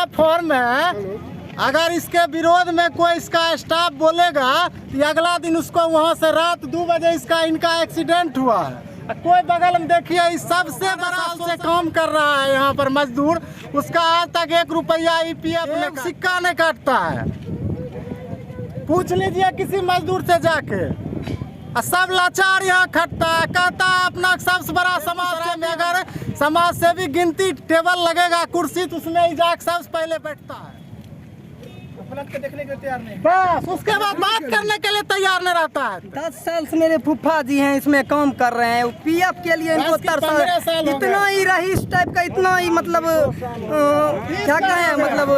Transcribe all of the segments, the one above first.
का फॉर्म है। अगर इसके विरोध में कोई इसका स्टाफ बोलेगा तो अगला दिन उसको वहाँ से रात 2 बजे इनका एक्सीडेंट हुआ है। कोई बगल में देखिए, इस सबसे बड़ा से काम कर रहा है यहाँ पर मजदूर, उसका आज तक 1 रुपया ईपीएफ में सिक्का नहीं काटता है। पूछ लीजिए किसी मजदूर से जाके। सब लाचार यहाँ खटता है, कहता है अपना सबसे बड़ा समाज से में अगर समाज से भी गिनती टेबल लगेगा कुर्सी तो उसमें ही जाके सबसे पहले बैठता है। पलट के देखने के लिए तैयार नहीं, बस उसके बाद बात करने के लिए तैयार नहीं रहता है। 10 साल से मेरे फूफा जी हैं इसमें काम कर रहे हैं। पीएफ के लिए इनको 15 साल इतना ही रईस टाइप का, इतना ही मतलब क्या कहें, मतलब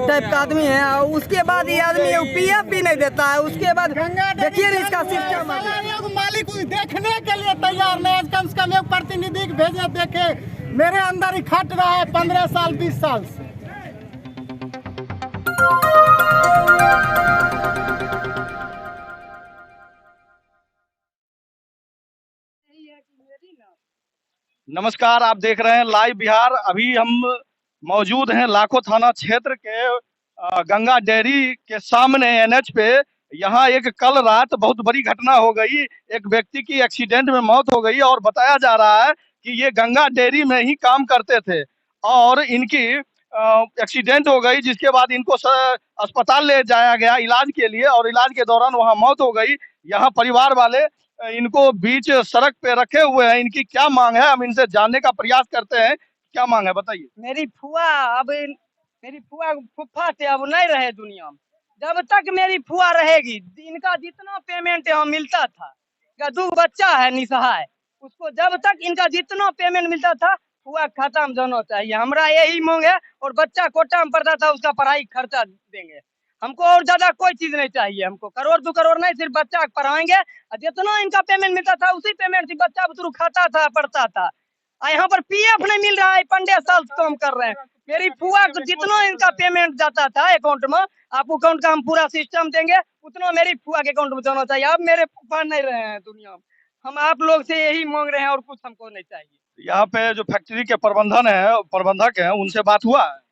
टाइप का आदमी है। उसके बाद ये आदमी पीएफ भी नहीं देता है। उसके बाद देखिए ना इसका सिस्टम, मालिक देखने के लिए तैयार नहीं है। कम से कम एक प्रतिनिधि भेजे, देखे मेरे अंदर ही खट रहा है 15 साल 20 साल से। नमस्कार, आप देख रहे हैं लाइव बिहार। अभी हम मौजूद हैं लाखों थाना क्षेत्र के गंगा डेयरी के सामने एनएच पे। यहाँ एक कल रात बहुत बड़ी घटना हो गई। एक व्यक्ति की एक्सीडेंट में मौत हो गई और बताया जा रहा है कि ये गंगा डेयरी में ही काम करते थे और इनकी एक्सीडेंट हो गई, जिसके बाद इनको अस्पताल ले जाया गया इलाज के लिए और इलाज के दौरान वहाँ मौत हो गई। यहाँ परिवार वाले इनको बीच सड़क पे रखे हुए हैं। इनकी क्या मांग है, हम इनसे जानने का प्रयास करते हैं। क्या मांग है बताइए। मेरी फुआ फूफा थे, अब नहीं रहे दुनिया में। जब तक मेरी फुआ रहेगी इनका जितना पेमेंट यहाँ मिलता था, 2 बच्चा है निसहाय, उसको जब तक इनका जितना पेमेंट मिलता था फुआ खत्म होना चाहिए। हमारा यही मांग है। और बच्चा कोटा में पढ़ता था, उसका पढ़ाई खर्चा देंगे हमको, और ज्यादा कोई चीज नहीं चाहिए हमको। करोड़ 2 करोड़ नहीं, सिर्फ बच्चा पढ़ाएंगे। जितना इनका पेमेंट मिलता था उसी पेमेंट से बच्चा बुतरू खाता था, पढ़ता था। यहाँ पर पीएफ नहीं मिल रहा है, 15 साल से काम कर रहे हैं। मेरी फुआ को जितना इनका पेमेंट जाता था अकाउंट में, आप अकाउंट का हम पूरा सिस्टम देंगे, उतना मेरी फुआ के अकाउंट में जाना चाहिए। अब मेरे फूफा नहीं रहे हैं दुनिया में। हम आप लोग से यही मांग रहे हैं और कुछ हमको नहीं चाहिए। यहाँ पे जो फैक्ट्री के प्रबंधक हैं उनसे बात हुआ है?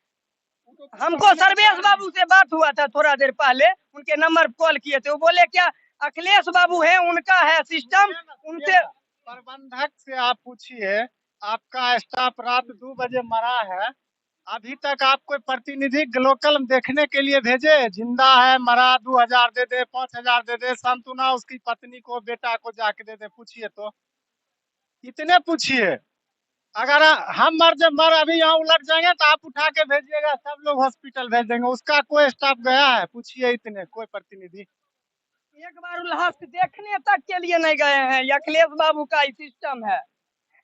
हमको सर्वेश बाबू से बात हुआ था थोड़ा देर पहले, उनके नंबर कॉल किए थे। वो बोले क्या अखिलेश बाबू है, उनका है सिस्टम, उनसे। प्रबंधक से आप पूछिए, आपका स्टाफ रात 2 बजे मरा है, अभी तक आप कोई प्रतिनिधि लोकल में देखने के लिए भेजे? जिंदा है, मरा, 2000 दे दे, 5000 दे दे, सांत्वना उसकी पत्नी को बेटा को जाके दे दे। पूछिए तो, इतने पूछिए। अगर हम मर अभी यहाँ उलट जाएंगे तो आप उठा के भेजिएगा, सब लोग हॉस्पिटल भेज देंगे। उसका कोई स्टाफ गया है? पूछिए इतने, कोई प्रतिनिधि एक बार लाश देखने तक के लिए नहीं गए हैं। अखिलेश बाबू का ही सिस्टम है।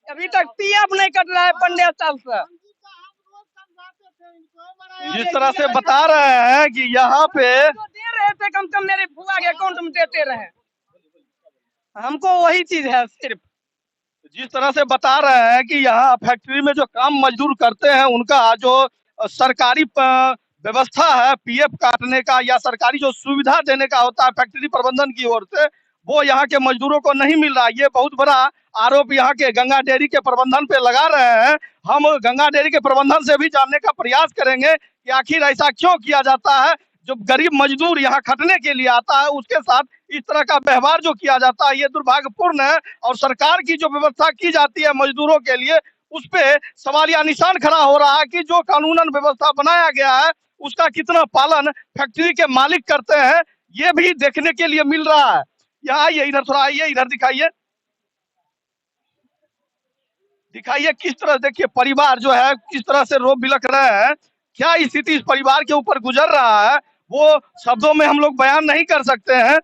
अभी तक पीएफ नहीं कट रहा है 15 साल से। जिस तरह से बता रहे हैं कि यहाँ पे दे रहे थे, कम से कम मेरे फुआ के अकाउंट में देते रहे। हमको वही चीज है सिर्फ। जिस तरह से बता रहे हैं कि यहाँ फैक्ट्री में जो काम मजदूर करते हैं उनका जो सरकारी व्यवस्था है पीएफ काटने का या सरकारी जो सुविधा देने का होता है फैक्ट्री प्रबंधन की ओर से, वो यहाँ के मजदूरों को नहीं मिल रहा। ये बहुत बड़ा आरोप यहाँ के गंगा डेयरी के प्रबंधन पे लगा रहे हैं। हम गंगा डेयरी के प्रबंधन से भी जानने का प्रयास करेंगे कि आखिर ऐसा क्यों किया जाता है। जो गरीब मजदूर यहाँ खटने के लिए आता है उसके साथ इस तरह का व्यवहार जो किया जाता है ये दुर्भाग्यपूर्ण है। और सरकार की जो व्यवस्था की जाती है मजदूरों के लिए उस पे सवालिया निशान खड़ा हो रहा है कि जो कानूनन व्यवस्था बनाया गया है उसका कितना पालन फैक्ट्री के मालिक करते हैं ये भी देखने के लिए मिल रहा है। यहाँ आइए, इधर थोड़ा आइए, इधर दिखाइए किस तरह, देखिए परिवार जो है किस तरह से रो बिलख रहे हैं। क्या स्थिति इस परिवार के ऊपर गुजर रहा है वो शब्दों में हम लोग बयान नहीं कर सकते हैं।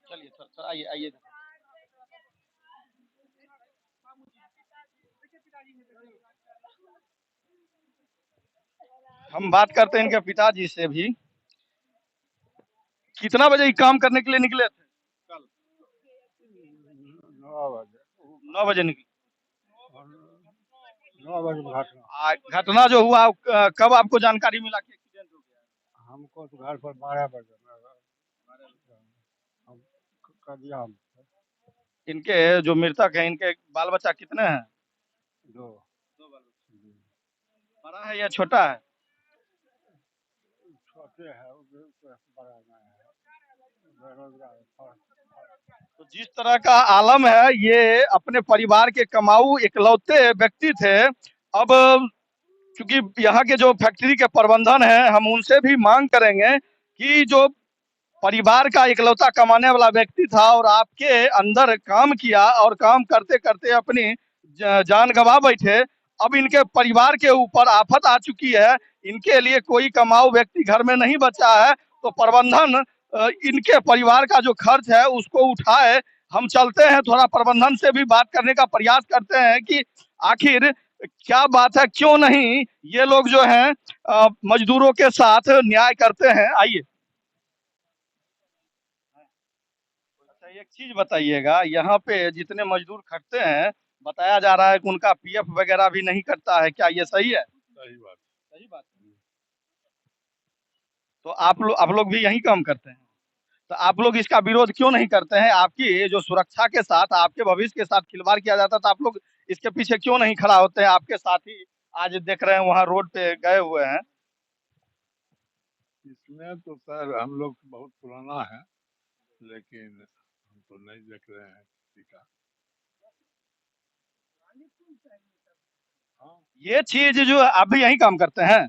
चलिए सर आइए आइए। हम बात करते हैं इनके पिताजी से भी। कितना बजे काम करने के लिए निकले थे? कल 9 बजे निकले। 9 बजे घटना। घटना जो हुआ कब आपको जानकारी मिला कि एक्सीडेंट हो गया? हमको तो घर पर 12 बजे कर दिया हम। इनके जो मृतक हैं इनके बाल बच्चा कितने हैं? दो। दो बाल बच्चा। बड़ा है या छोटा है? छोटे है, बड़ा नहीं है, बेरोजगार है। तो जिस तरह का आलम है, ये अपने परिवार के कमाऊ इकलौते व्यक्ति थे। अब क्योंकि यहाँ के जो फैक्ट्री के प्रबंधन है, हम उनसे भी मांग करेंगे कि जो परिवार का इकलौता कमाने वाला व्यक्ति था और आपके अंदर काम किया और काम करते करते अपनी जान गंवा बैठे, अब इनके परिवार के ऊपर आफत आ चुकी है, इनके लिए कोई कमाऊ व्यक्ति घर में नहीं बचा है, तो प्रबंधन इनके परिवार का जो खर्च है उसको उठाए। हम चलते हैं, थोड़ा प्रबंधन से भी बात करने का प्रयास करते हैं कि आखिर क्या बात है, क्यों नहीं ये लोग जो हैं मजदूरों के साथ न्याय करते हैं। आइए। अच्छा, एक चीज बताइएगा, यहाँ पे जितने मजदूर खटते हैं, बताया जा रहा है कि उनका पीएफ वगैरह भी नहीं कटता है, क्या ये सही है? सही बात। सही बात है। तो आप लोग भी यही काम करते हैं, तो आप लोग इसका विरोध क्यों नहीं करते हैं? आपकी जो सुरक्षा के साथ, आपके भविष्य के साथ खिलवाड़ किया जाता है, तो आप लोग इसके पीछे क्यों नहीं खड़ा होते हैं? आपके साथी आज देख रहे हैं वहाँ रोड पे गए हुए हैं। इसमें तो सर हम लोग बहुत पुराना है, लेकिन हम तो नहीं देख रहे हैं किसी का। हाँ, ये चीज जो आप भी यही काम करते हैं?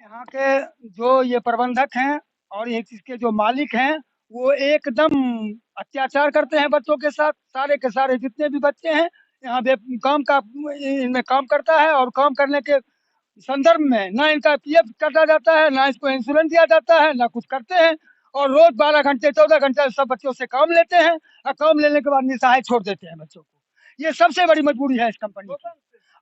यहाँ के जो ये प्रबंधक हैं और ये इसके जो मालिक हैं, वो एकदम अत्याचार करते हैं बच्चों के साथ। सारे के सारे जितने भी बच्चे हैं यहाँ काम का इनमें काम करता है, और काम करने के संदर्भ में ना इनका पीएफ काटा जाता है, ना इसको इंश्योरेंस दिया जाता है, ना कुछ करते हैं। और रोज 12 घंटे 14 घंटे सब बच्चों से काम लेते हैं, और काम लेने के बाद निसहाय छोड़ देते हैं बच्चों को। ये सबसे बड़ी मजबूरी है इस कंपनी की,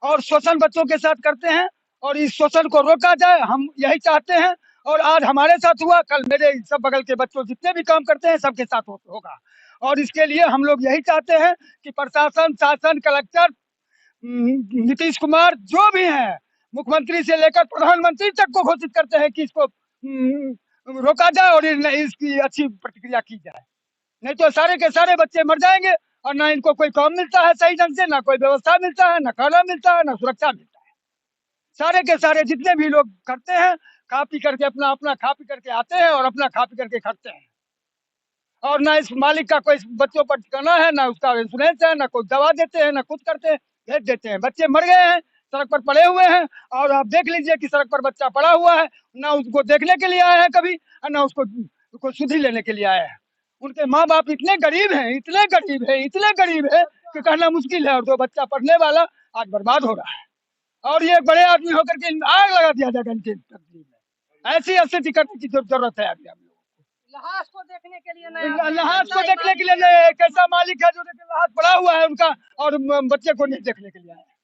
और शोषण बच्चों के साथ करते हैं। और इस शोषण को रोका जाए, हम यही चाहते हैं। और आज हमारे साथ हुआ, कल मेरे सब बगल के बच्चों जितने भी काम करते हैं सबके साथ होगा। और इसके लिए हम लोग यही चाहते हैं कि प्रशासन, शासन, कलेक्टर, नीतीश कुमार जो भी हैं, मुख्यमंत्री से लेकर प्रधानमंत्री तक को घोषित करते हैं कि इसको रोका जाए और इसकी अच्छी प्रतिक्रिया की जाए। नहीं तो सारे के सारे बच्चे मर जाएंगे, और ना इनको कोई काम मिलता है सही ढंग से, ना कोई व्यवस्था मिलता है, ना खाना मिलता है, ना सुरक्षा मिलता है। सारे के सारे जितने भी लोग करते हैं, खा पी करके अपना अपना खा पी करके आते हैं और अपना खा पी करके खटते हैं। और ना इस मालिक का कोई बच्चों पर ठिकाना है, ना उसका इंश्योरेंस है, ना कोई दवा देते हैं, ना कुछ करते हैं, भेज देते हैं। बच्चे मर गए हैं, सड़क पर पड़े हुए हैं। और आप देख लीजिए कि सड़क पर बच्चा पड़ा हुआ है, ना उसको देखने के लिए आए हैं कभी, और ना उसको सुधि लेने के लिए आए हैं। उनके माँ बाप इतने गरीब हैं, इतने गरीब है, इतने गरीब है कि कहना मुश्किल है। और जो बच्चा पढ़ने वाला आज बर्बाद हो रहा है, और ये बड़े आदमी होकर के आग लगा दिया जाएगा इनके तकदीर में। ऐसी स्थिति करने की जरूरत है अभी हम लोग को। लहास को देखने के लिए नहीं, लहास को देखने के लिए नहीं, एक ऐसा मालिक है जो लहास पड़ा हुआ है उनका, और बच्चे को नहीं देखने के लिए आया है।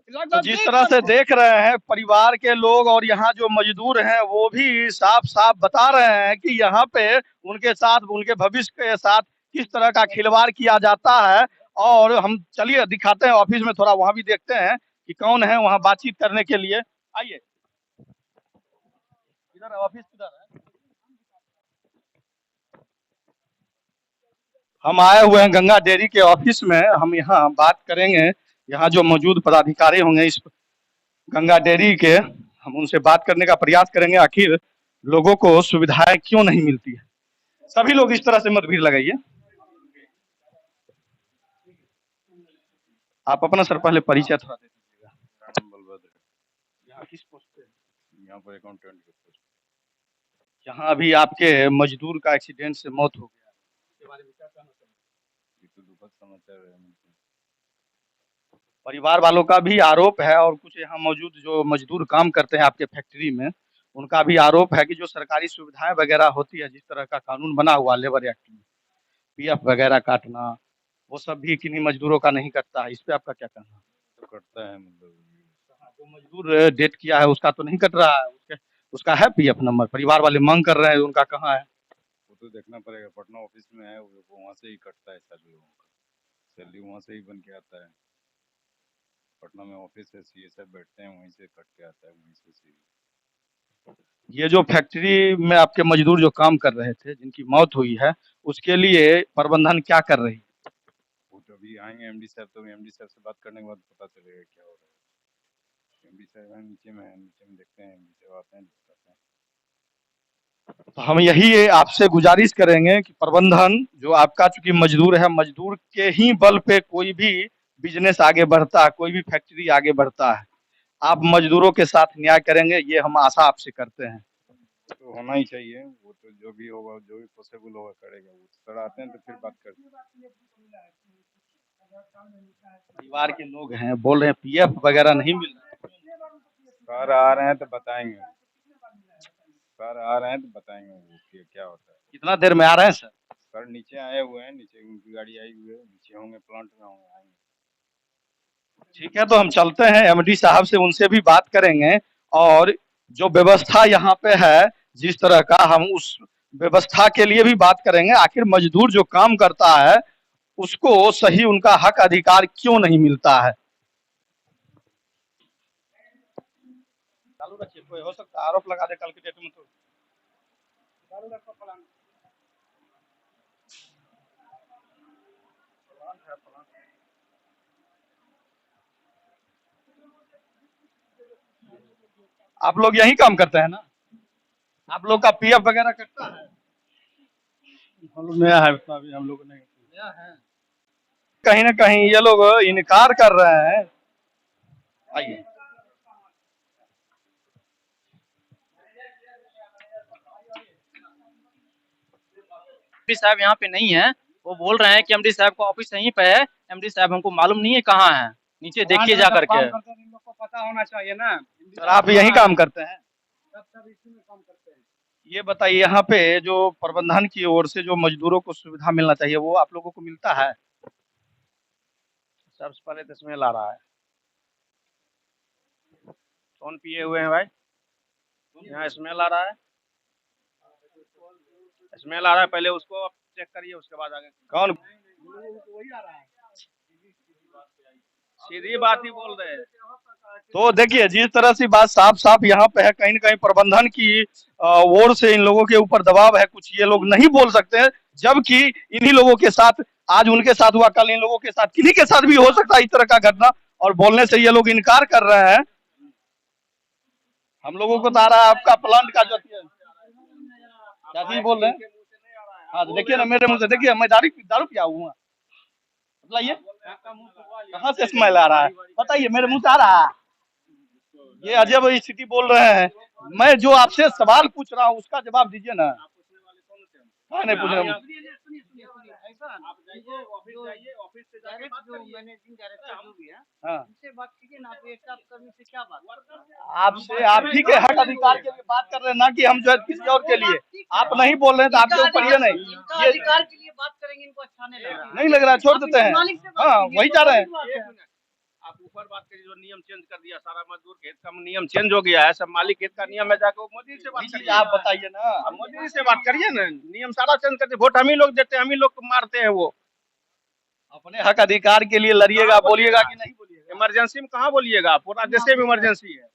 तो लगभग जिस 20 तरह से वर्ष देख रहे हैं परिवार के लोग और यहाँ जो मजदूर हैं, वो भी साफ साफ बता रहे हैं कि यहाँ पे उनके साथ, उनके भविष्य के साथ किस तरह का खिलवाड़ किया जाता है। और हम चलिए दिखाते हैं ऑफिस में, थोड़ा वहां भी देखते हैं कि कौन है वहां बातचीत करने के लिए। आइए। इधर ऑफिस किधर है? हम आए हुए हैं गंगा डेयरी के ऑफिस में। हम यहाँ बात करेंगे, यहाँ जो मौजूद पदाधिकारी होंगे इस गंगा डेयरी के, हम उनसे बात करने का प्रयास करेंगे आखिर लोगों को सुविधाएं क्यों नहीं मिलती है। सभी लोग इस तरह से मत भीड़ लगाइए। आप अपना सर पहले परिचय थोड़ा दे दीजिएगा। बलभद्र, यहाँ किस पोस्ट पे? यहाँ पर अकाउंटेंट के पोस्ट। यहाँ अभी आपके मजदूर का एक्सीडेंट से मौत हो गया, इसके बारे में क्या कहना चाहेंगे? ये तो दुखद समाचार है। परिवार वालों का भी आरोप है, और कुछ यहाँ मौजूद जो मजदूर काम करते हैं आपके फैक्ट्री में, उनका भी आरोप है कि जो सरकारी सुविधाएं वगैरह होती है, जिस तरह का कानून बना हुआ लेबर एक्ट में, पीएफ वगैरह काटना, वो सब भी किन्हीं मजदूरों का नहीं कटता है। इस पे आपका क्या कहना है? तो कटता है, मतलब जो मजदूर डेट किया है उसका तो नहीं कट रहा है, उसका है पीएफ नंबर, परिवार वाले मांग कर रहे हैं, उनका कहाँ है? वो तो देखना पड़ेगा। पटना ऑफिस में है, वो वहाँ से ही कटता है सैलरी। लोगों का सैलरी वहाँ से ही बन के आता है। पटना में ऑफिस है, सीएसएफ बैठते हैं, वहीं से कट के आता है, वहीं से ये जो फैक्ट्री में आपके मजदूर जो काम कर रहे थे, जिनकी मौत हुई है, उसके लिए प्रबंधन क्या कर रही है? वो तो अभी आएंगे एमडी साहब, तो एमडी साहब से बात करने के बाद पता चलेगा क्या हो रहा है। एमडी साहब हैं नीचे में, नीचे में देखते हैं, एमडी साहब आते हैं, बताते हैं। तो हम यही आपसे गुजारिश करेंगे कि प्रबंधन जो आपका, चूंकि मजदूर है, मजदूर के ही बल पे कोई भी बिजनेस आगे बढ़ता है, कोई भी फैक्ट्री आगे बढ़ता है। आप मजदूरों के साथ न्याय करेंगे, ये हम आशा आपसे करते हैं। तो होना ही चाहिए, वो तो जो भी होगा, जो भी पॉसिबल होगा करेगा। वो सर आते हैं तो फिर बात करते हैं। परिवार के लोग हैं, बोल रहे हैं पीएफ वगैरह नहीं मिल रहा है। सर आ रहे हैं तो बताएंगे, सर आ रहे हैं तो बताएंगे वो क्या होता है। कितना देर में आ रहे हैं सर? सर नीचे आए हुए हैं, नीचे उनकी गाड़ी आई हुई है, नीचे होंगे, प्लांट में होंगे, आएंगे। ठीक है, तो हम चलते हैं एमडी साहब से, उनसे भी बात करेंगे और जो व्यवस्था यहाँ पे है, जिस तरह का, हम उस व्यवस्था के लिए भी बात करेंगे। आखिर मजदूर जो काम करता है उसको सही उनका हक अधिकार क्यों नहीं मिलता है। चालू रखिए, कोई हो सकता है आरोप लगा दे कल के डेट में। तो चालू रखो प्लान। आप लोग यही काम करते हैं ना? आप लोग का पीएफ वगैरह कटता है? हम लोग नया है, उतना भी हम लोग नहीं नया है। कहीं ना कहीं ये लोग इनकार कर रहे हैं। आइए, एमडी साहब यहाँ पे नहीं है। वो बोल रहे हैं कि एमडी साहब का ऑफिस यहीं पे है, एमडी साहब हमको मालूम नहीं है कहाँ है, नीचे देखिए जा करके। इन लोग को पता होना चाहिए ना। सर आप यही काम करते हैं? सब इसी में काम करते हैं। ये बताइए, यहाँ पे जो प्रबंधन की ओर से जो मजदूरों को सुविधा मिलना चाहिए, वो आप लोगों को मिलता है? सबसे पहले तो स्मेल आ रहा है। कौन पिए हुए हैं भाई? यहाँ स्मेल आ रहा है, स्मेल आ रहा है। पहले उसको चेक करिए, उसके बाद आगे। कौन? वही आ रहा है। सीधी बात ही बोल रहे हैं। तो देखिए, जिस तरह से बात साफ साफ यहाँ पे है, कहीं न कहीं प्रबंधन की ओर से इन लोगों के ऊपर दबाव है। कुछ ये लोग नहीं बोल सकते हैं, जबकि इन्हीं लोगों के साथ, आज उनके साथ हुआ, कल इन लोगों के साथ, किन्हीं के साथ भी हो सकता है इस तरह का घटना, और बोलने से ये लोग इनकार कर रहे हैं। हम लोगों को तो आ रहा है आपका प्लांट का जो क्या चीज बोल रहे हैं। हाँ तो देखिए ना, मेरे मुंह से देखिए, मैं दारू पिया हुआ। बताइए कहाँ से स्मेल आ रहा है, बताइए, मेरे मुंह से आ रहा है। ये अजब स्थिति बोल रहे हैं। मैं जो आपसे सवाल पूछ रहा हूँ उसका जवाब दीजिए ना। हाँ नहीं पूछ रहा हूँ। आपसे, आप ही के हक अधिकार के लिए बात कर रहे हैं ना, कि हम जो है किसी और के लिए। आप नहीं बोल रहे हैं तो आपके ऊपर ये नहीं, ये अधिकार के लिए बात करेंगे, इनको अच्छा नहीं लग रहा है, छोड़ देते हैं। हाँ वही जा रहे हैं। आप ऊपर बात करिए, जो नियम चेंज कर दिया, सारा मजदूर के हित का नियम चेंज हो गया है, सब मालिक हित का नियम है। जाकर मोदी से बात करिए, आप बताइए ना, मोदी से बात करिए ना। नियम सारा चेंज करते, वोट हम ही लोग देते हैं, हम ही लोग को मारते हैं। वो अपने हक अधिकार के लिए लड़िएगा, बोलिएगा कि नहीं बोलिएगा। इमरजेंसी में कहाँ बोलिएगा, पूरा देश में इमरजेंसी है।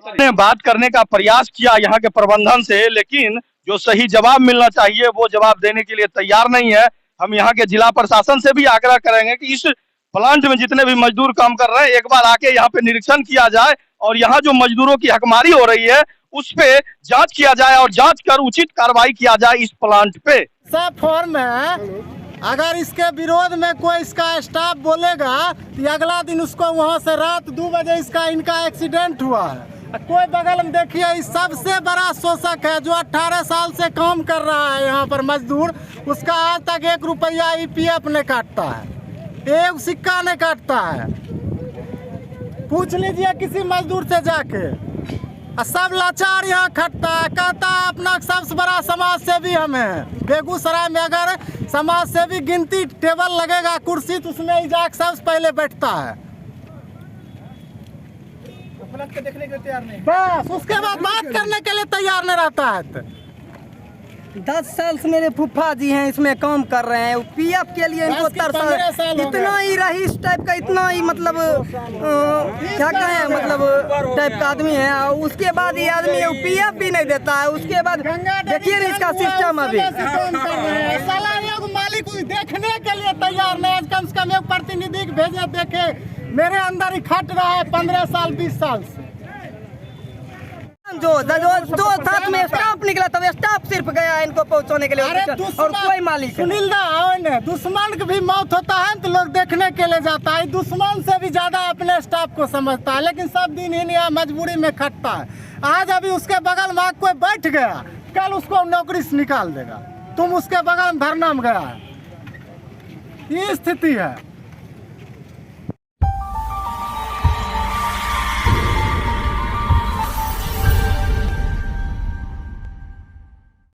चलिए, बात करने का प्रयास किया यहाँ के प्रबंधन से, लेकिन जो सही जवाब मिलना चाहिए वो जवाब देने के लिए तैयार नहीं है। हम यहाँ के जिला प्रशासन से भी आग्रह करेंगे कि इस प्लांट में जितने भी मजदूर काम कर रहे हैं, एक बार आके यहाँ पे निरीक्षण किया जाए और यहाँ जो मजदूरों की हकमारी हो रही है उस पे जांच किया जाए और जांच कर उचित कार्रवाई किया जाए इस प्लांट पे। सब फॉर्म है, अगर इसके विरोध में कोई इसका स्टाफ बोलेगा तो अगला दिन उसको वहाँ से रात 2 बजे इनका एक्सीडेंट हुआ है। कोई बगल में देखिए, इस सबसे बड़ा शोषक है जो 18 साल से काम कर रहा है यहाँ पर मजदूर, उसका आज तक 1 रुपया ईपीएफ नहीं काटता है, 1 सिक्का नहीं काटता है। पूछ लीजिए किसी मजदूर से जाके। सब लाचार यहाँ खटता है, कहता है अपना सबसे बड़ा समाज सेवी हम हैं। बेगूसराय में अगर समाज सेवी गिनती टेबल लगेगा, कुर्सी, तो उसमें ही जाके सबसे पहले बैठता है। देखने के तैयार नहीं, बस उसके बाद बात करने के लिए तैयार नहीं रहता है। 10 साल से मेरे फूफा जी हैं इसमें काम कर रहे हैं। पीएफ के लिए इनको 15 साल हो इतना ही रईस टाइप का, इतना ही मतलब क्या कहें, मतलब टाइप का आदमी है। और उसके बाद ये आदमी पीएफ भी नहीं देता है। उसके बाद देखिए ना इसका सिस्टम अभी साला एक मालिक देखने के लिए तैयार नहीं है। कम से कम एक प्रतिनिधि भेजे, देखे मेरे अंदर ही खट रहा है 15 साल 20 साल से। जो साथ में स्टाफ निकला तब स्टाफ सिर्फ गया इनको पहुंचाने के लिए, और कोई मालिक सुनील दा आओ ने, दुश्मन की भी मौत होता है तो लोग देखने के लिए जाता है। दुश्मन से भी ज्यादा अपने स्टाफ को समझता है, लेकिन सब दिन ही यहाँ मजबूरी में खटता है। आज अभी उसके बगल में कोई बैठ गया, कल उसको नौकरी से निकाल देगा। तुम उसके बगल में धरना में गया है, ये स्थिति है।